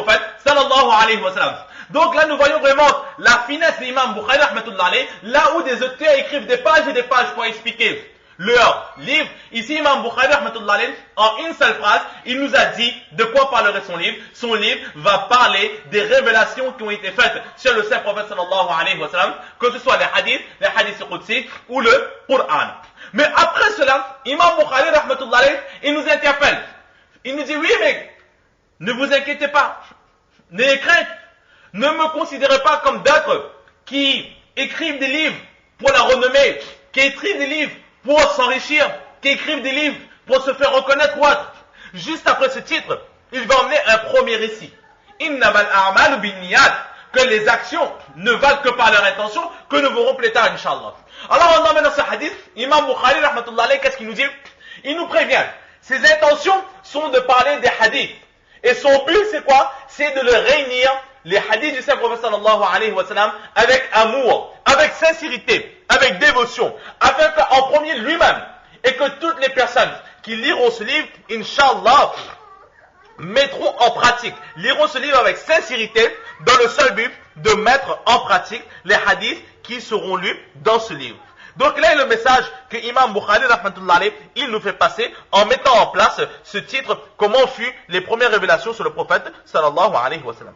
prophète sallallahu alayhi wa sallam. Donc là, nous voyons vraiment la finesse de l'imam Bukhari, rahmatullah alayhi, là où des auteurs écrivent des pages et des pages pour expliquer leur livre. Ici, Imam Bukhari, rahmatullah alayhi, en une seule phrase, il nous a dit de quoi parlerait son livre. Son livre va parler des révélations qui ont été faites sur le saint prophète sallallahu alayhi wa sallam, que ce soit les hadiths qudsi ou le Coran. Mais après cela, Imam Bukhari, rahmatullah alayhi, il nous interpelle. Il nous dit, oui, mais ne vous inquiétez pas, n'ayez crainte, ne me considérez pas comme d'autres qui écrivent des livres pour la renommée, qui écrivent des livres pour s'enrichir, qui écrivent des livres pour se faire reconnaître ou autre. Juste après ce titre, il va emmener un premier récit. Innamal a'malu binniyat, que les actions ne valent que par leur intention, que nous verrons plus tard, Inch'Allah. Alors on emmène dans ce hadith, Imam Bukhari, rahmatullah alayhi, qu'est-ce qu'il nous dit? Il nous prévient. Ses intentions sont de parler des hadiths. Et son but, c'est quoi? C'est de le réunir, les hadiths du saint prophète sallallahu alayhi wa sallam, avec amour, avec sincérité, avec dévotion, afin qu'en premier lui-même, et que toutes les personnes qui liront ce livre, Inch'Allah, mettront en pratique, liront ce livre avec sincérité, dans le seul but de mettre en pratique les hadiths qui seront lus dans ce livre. Donc là est le message que Imam Bukhari, rahmatullah alayhi, il nous fait passer en mettant en place ce titre, comment furent les premières révélations sur le prophète sallallahu alayhi wa sallam.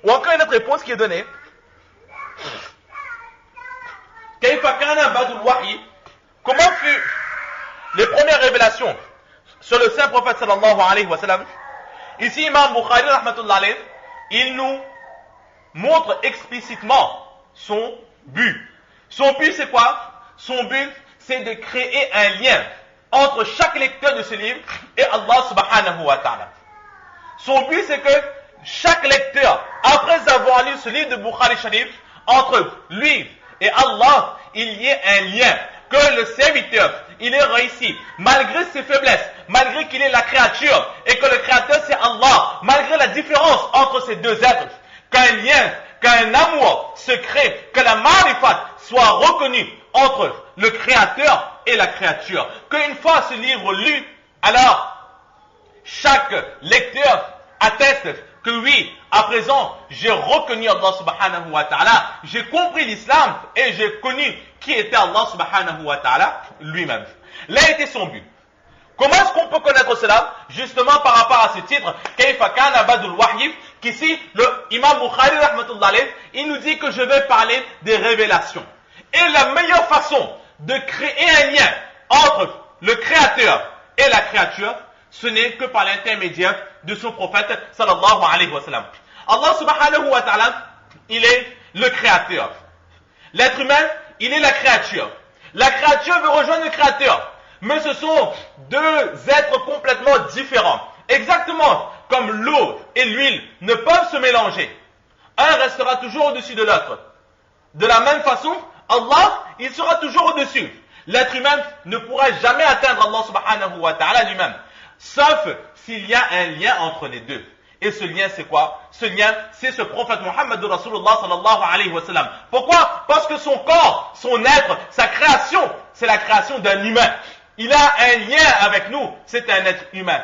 Ou encore une autre réponse qui est donnée. Comment furent les premières révélations sur le saint prophète sallallahu alayhi wa sallam? Ici, Imam Bukhari, rahmatullah alayhi, il nous montre explicitement son but. Son but, c'est quoi? Son but, c'est de créer un lien entre chaque lecteur de ce livre et Allah subhanahu wa ta'ala. Son but, c'est que chaque lecteur, après avoir lu ce livre de Bukhari Sharif, entre lui et Allah, il y ait un lien, que le serviteur, il est réussi, malgré ses faiblesses, malgré qu'il est la créature, et que le créateur c'est Allah, malgré la différence entre ces deux êtres, qu'un lien, qu'un amour se crée, que la marifat soit reconnue entre le créateur et la créature. Qu'une fois ce livre lu, alors, chaque lecteur atteste que oui, à présent, j'ai reconnu Allah subhanahu wa ta'ala, j'ai compris l'islam et j'ai connu qui était Allah subhanahu wa ta'ala lui-même. Là était son but. Comment est-ce qu'on peut connaître cela? Justement par rapport à ce titre, Kayfa kana badul wahyi, qu'ici, le imam Bukhari rahmatullah alayhi, il nous dit que je vais parler des révélations. Et la meilleure façon de créer un lien entre le créateur et la créature, ce n'est que par l'intermédiaire de son prophète sallallahu alayhi wa sallam. Allah subhanahu wa ta'ala, il est le créateur. L'être humain, il est la créature. La créature veut rejoindre le créateur. Mais ce sont deux êtres complètement différents. Exactement comme l'eau et l'huile ne peuvent se mélanger. Un restera toujours au-dessus de l'autre. De la même façon, Allah, il sera toujours au-dessus. L'être humain ne pourra jamais atteindre Allah subhanahu wa ta'ala lui-même. Sauf s'il y a un lien entre les deux. Et ce lien, c'est quoi? Ce lien, c'est ce prophète Muhammad Rasulullah sallallahu alayhi wa sallam. Pourquoi? Parce que son corps, son être, sa création, c'est la création d'un humain. Il a un lien avec nous, c'est un être humain.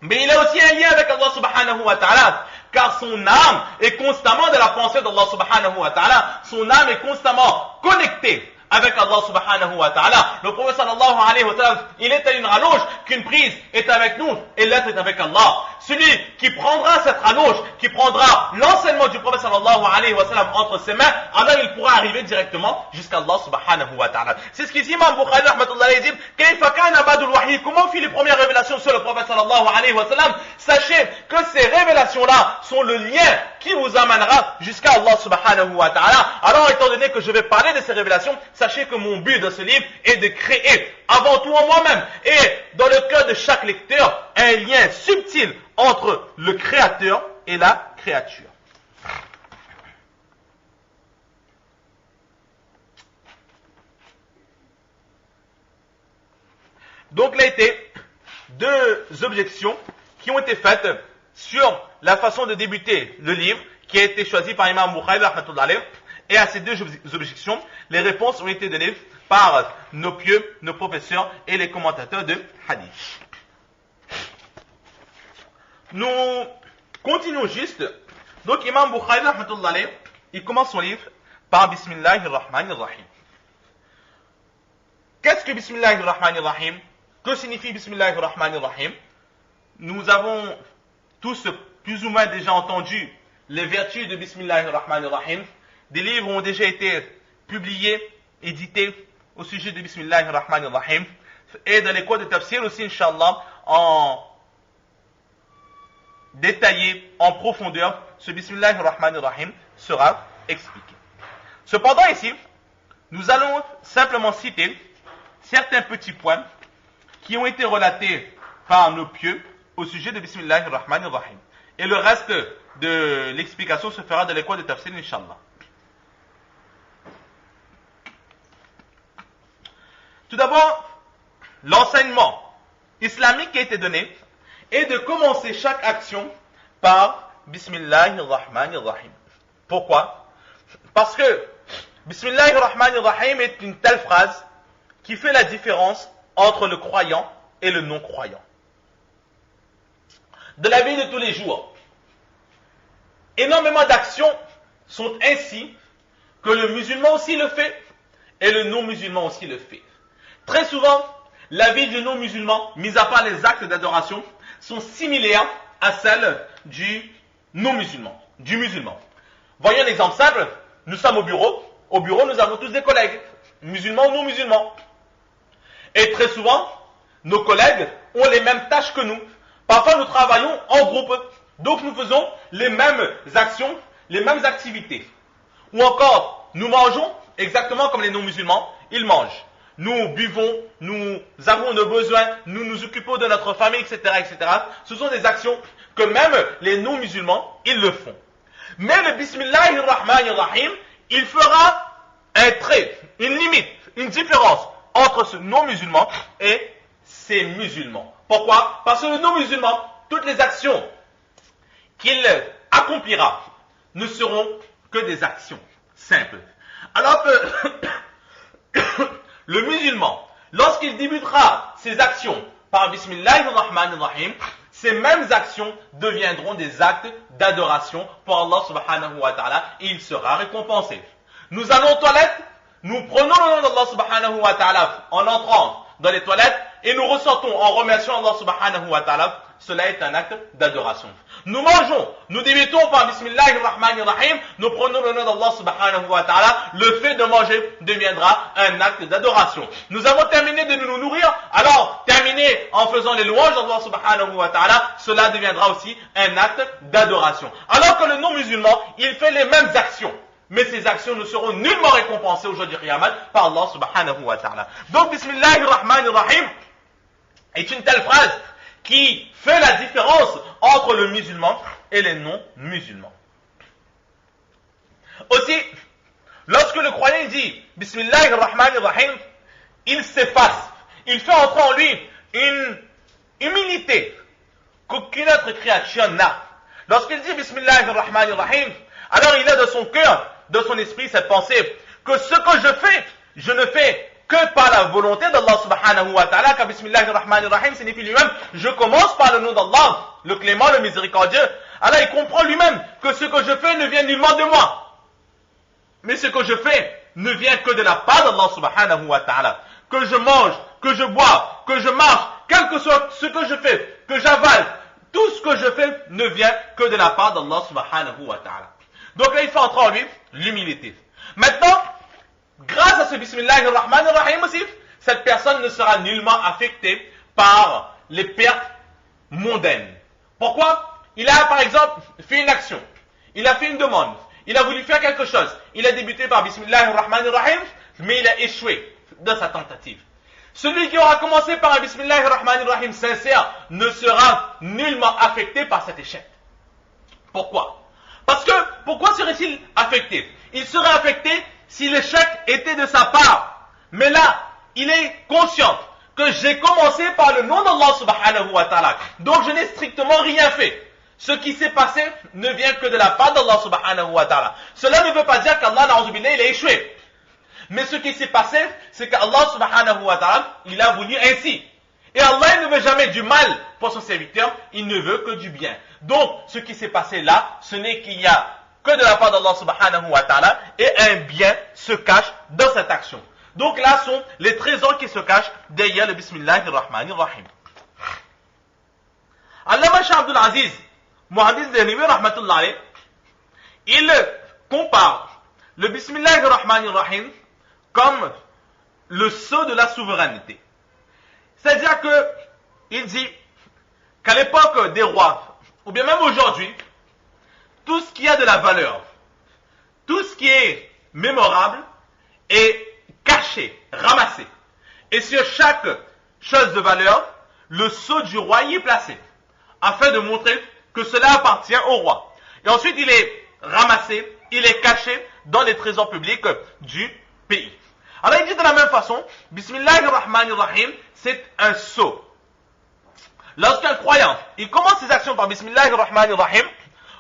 Mais il a aussi un lien avec Allah subhanahu wa ta'ala, car son âme est constamment de la pensée d'Allah subhanahu wa ta'ala. Son âme est constamment connectée avec Allah subhanahu wa ta'ala. Le prophète sallallahu alayhi wa sallam, il est à une rallonge qu'une prise est avec nous et l'être est avec Allah. Celui qui prendra cette rallonge, qui prendra l'enseignement du prophète sallallahu alayhi wa sallam entre ses mains, alors il pourra arriver directement jusqu'à Allah subhanahu wa ta'ala. C'est ce qu'ici Imam Bukhari rahmatullah alayhi dit, Kayfa kana badul wahyi, comment fit les premières révélations sur le prophète sallallahu alayhi wa sallam? Sachez que ces révélations-là sont le lien qui vous amènera jusqu'à Allah subhanahu wa ta'ala. Alors étant donné que je vais parler de ces révélations, sachez que mon but dans ce livre est de créer, avant tout en moi-même et dans le cœur de chaque lecteur, un lien subtil entre le créateur et la créature. Donc là étaient deux objections qui ont été faites sur la façon de débuter le livre, qui a été choisi par Imam Bukhari rahmatullah alayh. Et à ces deux objections, les réponses ont été données par nos pieux, nos professeurs et les commentateurs de hadith. Nous continuons juste. Donc Imam Bukhari rahmatullah alayh, il commence son livre par Bismillahir Rahmanir Rahim. Qu'est-ce que Bismillahir Rahmanir Rahim? Que signifie Bismillahir Rahmanir Rahim? Nous avons tous plus ou moins déjà entendu les vertus de Bismillahir Rahmanir Rahim. Des livres ont déjà été publiés, édités au sujet de Bismillahir Rahmanir Rahim. Et dans les cours de tafsir aussi, Inch'Allah, en détaillé, en profondeur, ce Bismillahir Rahmanir Rahim sera expliqué. Cependant ici, nous allons simplement citer certains petits points qui ont été relatés par nos pieux au sujet de Bismillahir Rahmanir Rahim. Et le reste de l'explication se fera dans les cours de tafsir, Inch'Allah. Tout d'abord, l'enseignement islamique qui a été donné est de commencer chaque action par Bismillahir Rahmanir Rahim. Pourquoi? Parce que Bismillahir Rahmanir Rahim est une telle phrase qui fait la différence entre le croyant et le non-croyant. De la vie de tous les jours, énormément d'actions sont ainsi que le musulman aussi le fait et le non-musulman aussi le fait. Très souvent, la vie du non-musulman, mis à part les actes d'adoration, sont similaires à celle du non-musulman, du musulman. Voyons un exemple simple. Nous sommes au bureau. Au bureau, nous avons tous des collègues, musulmans ou non-musulmans. Et très souvent, nos collègues ont les mêmes tâches que nous. Parfois, nous travaillons en groupe. Donc, nous faisons les mêmes actions, les mêmes activités. Ou encore, nous mangeons exactement comme les non-musulmans, ils mangent. Nous buvons, nous avons nos besoins, nous nous occupons de notre famille, etc., etc. Ce sont des actions que même les non-musulmans, ils le font. Mais le Bismillahir Rahmanir Rahim, il fera un trait, une limite, une différence entre ce non-musulman et ces musulmans. Pourquoi? Parce que le non-musulman, toutes les actions qu'il accomplira ne seront que des actions simples. Alors que le musulman, lorsqu'il débutera ses actions par Bismillahir Rahmanir Rahim, ces mêmes actions deviendront des actes d'adoration pour Allah subhanahu wa ta'ala et il sera récompensé. Nous allons aux toilettes, nous prenons le nom d'Allah subhanahu wa ta'ala en entrant dans les toilettes et nous ressortons en remerciant Allah subhanahu wa ta'ala. Cela est un acte d'adoration. Nous mangeons, nous débutons par Bismillahir Rahmanir Rahim, nous prenons le nom d'Allah subhanahu wa ta'ala, le fait de manger deviendra un acte d'adoration. Nous avons terminé de nous nourrir, alors terminer en faisant les louanges d'Allah subhanahu wa ta'ala, cela deviendra aussi un acte d'adoration. Alors que le non-musulman, il fait les mêmes actions. Mais ces actions ne seront nullement récompensées au jour du Qiyamah par Allah subhanahu wa ta'ala. Donc Bismillahir Rahmanir Rahim est une telle phrase qui fait la différence entre le musulman et les non-musulmans. Aussi, lorsque le croyant dit Bismillahir Rahmanir Rahim, il s'efface, il fait entrer en lui une humilité qu'aucune autre créature n'a. Lorsqu'il dit Bismillahir Rahmanir Rahim, alors il a de son cœur, de son esprit cette pensée que ce que je fais, je ne fais que par la volonté d'Allah subhanahu wa ta'ala, car Bismillahir Rahmanir Rahim signifie lui-même, je commence par le nom d'Allah, le clément, le miséricordieux. Alors il comprend lui-même que ce que je fais ne vient nullement de moi. Mais ce que je fais ne vient que de la part d'Allah subhanahu wa ta'ala. Que je mange, que je bois, que je marche, quel que soit ce que je fais, que j'avale, tout ce que je fais ne vient que de la part d'Allah subhanahu wa ta'ala. Donc là il fait entrer en lui l'humilité. Maintenant, grâce à ce Bismillahir Rahmanir Rahim aussi, cette personne ne sera nullement affectée par les pertes mondaines. Pourquoi? Il a par exemple fait une action, il a fait une demande, il a voulu faire quelque chose, il a débuté par Bismillahir Rahmanir Rahim, mais il a échoué dans sa tentative. Celui qui aura commencé par un Bismillahir Rahmanir Rahim sincère ne sera nullement affecté par cet échec. Pourquoi? Parce que, pourquoi serait-il affecté? Il serait affecté si l'échec était de sa part. Mais là, il est conscient que j'ai commencé par le nom d'Allah subhanahu wa ta'ala. Donc je n'ai strictement rien fait. ce qui s'est passé ne vient que de la part d'Allah subhanahu wa ta'ala. Cela ne veut pas dire qu'Allah, na'udzubillah, il a échoué. Mais ce qui s'est passé, c'est qu'Allah subhanahu wa ta'ala, il a voulu ainsi. Et Allah il ne veut jamais du mal pour son serviteur, il ne veut que du bien. Donc, ce qui s'est passé là, ce n'est qu'il y a que de la part d'Allah subhanahu wa ta'ala, et un bien se cache dans cette action. Donc là sont les trésors qui se cachent derrière le Bismillahir Rahmanir Rahim. Allama Shah Abdul Aziz, Muhaddis Dehlevi rahmatullah alayh, il compare le Bismillahir Rahmanir Rahim comme le sceau de la souveraineté. C'est-à-dire que, il dit qu'à l'époque des rois, ou bien même aujourd'hui, tout ce qui a de la valeur, tout ce qui est mémorable est caché, ramassé. Et sur chaque chose de valeur, le sceau du roi y est placé, afin de montrer que cela appartient au roi. Et ensuite, il est ramassé, il est caché dans les trésors publics du pays. Alors il dit de la même façon, Bismillahir Rahmanir Rahim, c'est un sceau. Lorsqu'un croyant, il commence ses actions par Bismillahir Rahmanir Rahim,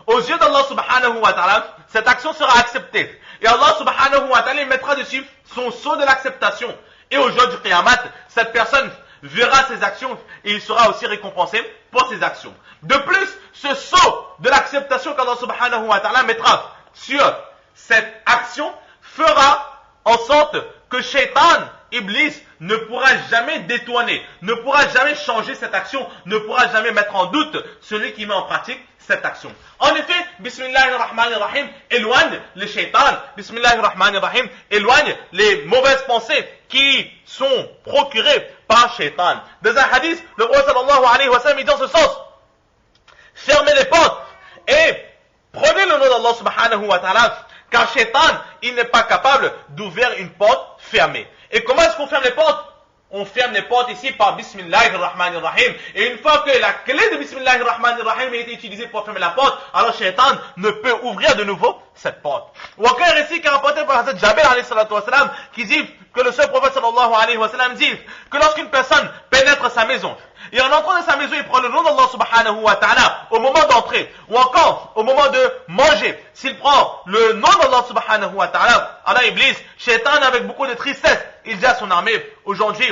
aux yeux d'Allah subhanahu wa ta'ala, cette action sera acceptée. Et Allah subhanahu wa ta'ala mettra dessus son sceau de l'acceptation. Et au jour du Qiyamah, cette personne verra ses actions et il sera aussi récompensé pour ses actions. De plus, ce sceau de l'acceptation qu'Allah subhanahu wa ta'ala mettra sur cette action fera en sorte que Shaitan, Iblis, ne pourra jamais détourner, ne pourra jamais changer cette action, ne pourra jamais mettre en doute celui qui met en pratique cette action. En effet, Bismillahir Rahmanir Rahim éloigne les Shaitan, Bismillahir Rahmanir Rahim éloigne les mauvaises pensées qui sont procurées par Shaitan. Dans un hadith, le prophète sallallahu alayhi wa sallam dit dans ce sens, fermez les portes et prenez le nom d'Allah subhanahu wa ta'ala, car Shaitan, il n'est pas capable d'ouvrir une porte fermée. Et comment est-ce qu'on ferme les portes? On ferme les portes ici par Bismillahir Rahmanir Rahim. Et une fois que la clé de Bismillahir Rahmanir Rahim a été utilisée pour fermer la porte, alors Shaitan ne peut ouvrir de nouveau cette porte. Ou encore un récit qui est rapporté par Hazrat Jabir alayhi salatu wassalam, qui dit que le seul prophète sallallahu alayhi wa sallam dit que lorsqu'une personne pénètre sa maison, et en entrant dans sa maison, il prend le nom d'Allah subhanahu wa ta'ala au moment d'entrer, ou encore au moment de manger, s'il prend le nom d'Allah subhanahu wa ta'ala, Allah Iblis, Shaitan avec beaucoup de tristesse, il dit à son armée, aujourd'hui,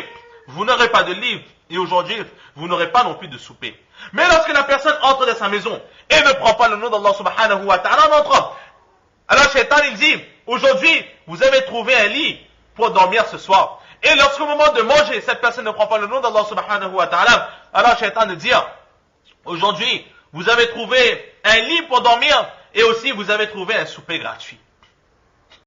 vous n'aurez pas de livre, et aujourd'hui, vous n'aurez pas non plus de souper. Mais lorsque la personne entre dans sa maison, et ne prend pas le nom d'Allah subhanahu wa ta'ala en entrant, alors Shaitan il dit, aujourd'hui, vous avez trouvé un lit pour dormir ce soir. Et lorsqu'au moment de manger, cette personne ne prend pas le nom d'Allah subhanahu wa ta'ala, alors Shaitan de dire, aujourd'hui, vous avez trouvé un lit pour dormir, et aussi vous avez trouvé un souper gratuit.